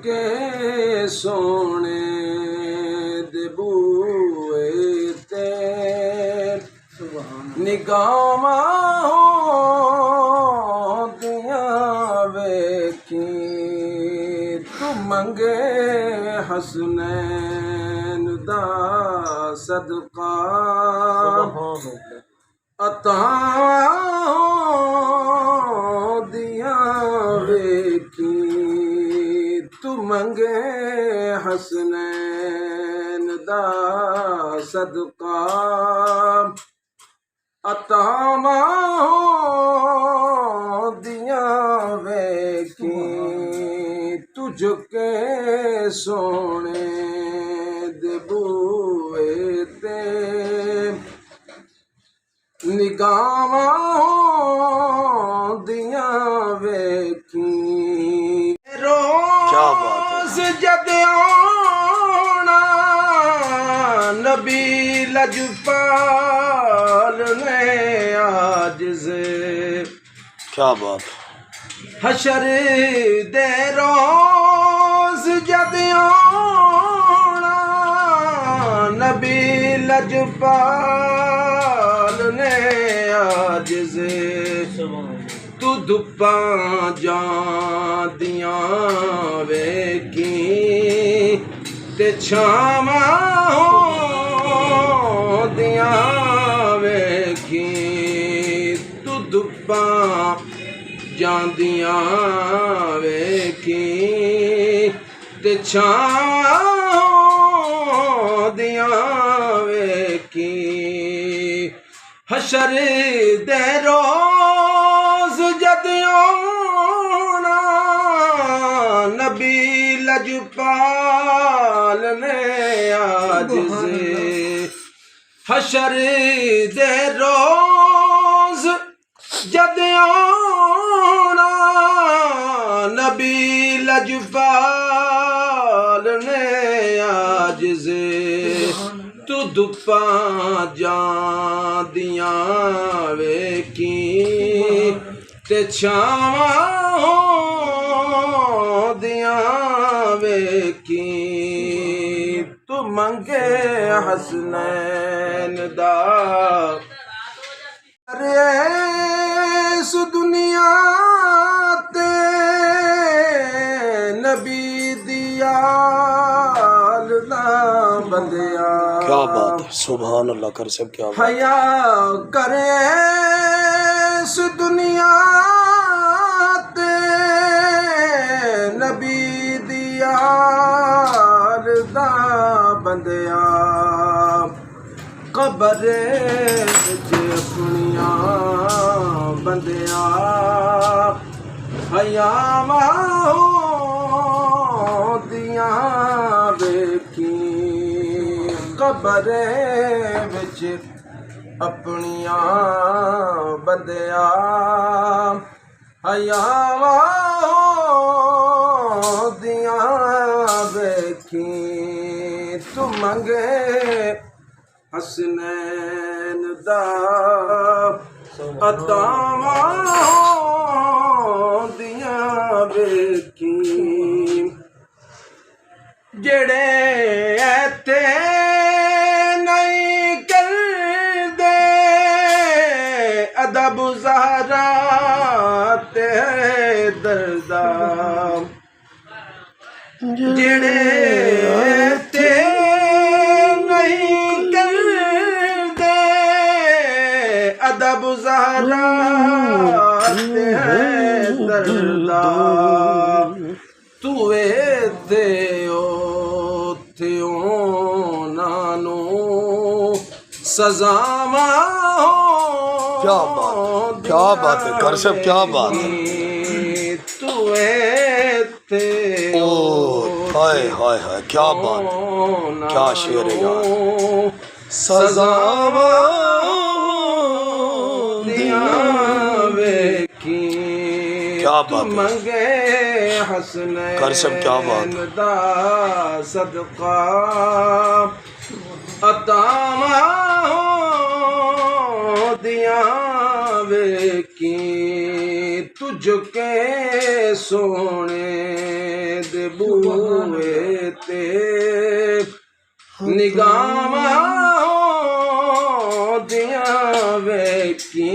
के सोने दे बूए ते निगाहां होंदियां वेखी तू मंगे हसनैन दा सदका अतां वेखी तू मंगे हसनैन दा सदका अतां वेखी तू झुके सोने दे बूए ते निगाहां वेखी रोज़ जद आना नबी लजपाल ने आज से क्या बात हशर दे रोज़ जद आना नबी लजपाल ने आज से तू धुप्पा जांदियां वेखी ते छावां होंदियां वेखी तू धुप्पा जांदियां वेखी ते छावां होंदियां वेखी हशर दे रोज़ जद आना नबी लजपाल ने आज से हशर दे रोज़ जद आना नबी लजपाल ने आज से तू धुप्पा जांदियां वेखी ते छावां होंदियां वेखी तू मंगे हसनैन दा इस दुनिया ते नबी दिया बंदिया क्या बात है सुभान अल्लाह कर सब क्या बात हया करे इस दुनिया ते नबी दिया बंदिया कबर अपनिया बंदिया हयावां होंदियां वेखी कबर विच अपनिया बंदिया हयावां होंदियां वेखी तू मंगे हसनैन दा अतां होंदियां वेखी जेड़े ऐते नहीं करदे अदब ज़हरा ते दर्दा जेड़े ऐते नहीं करदे अदब ज़हरा ते दर्दा तू ते नानू सजावां क्या बात है कर सब क्या बात है तू ओ हाय हाय हाय क्या बात क्या शेर है यार सजावां वेखी क्या बात मंगे हसनैन कर सब क्या बात दा सदका अतां होंदियां वेखी तुझ के सोने दे ਬੂਏ ਤੇ ਨਿਗਾਹਾਂ ਦੀਆਂ ਵੇਖੀਆਂ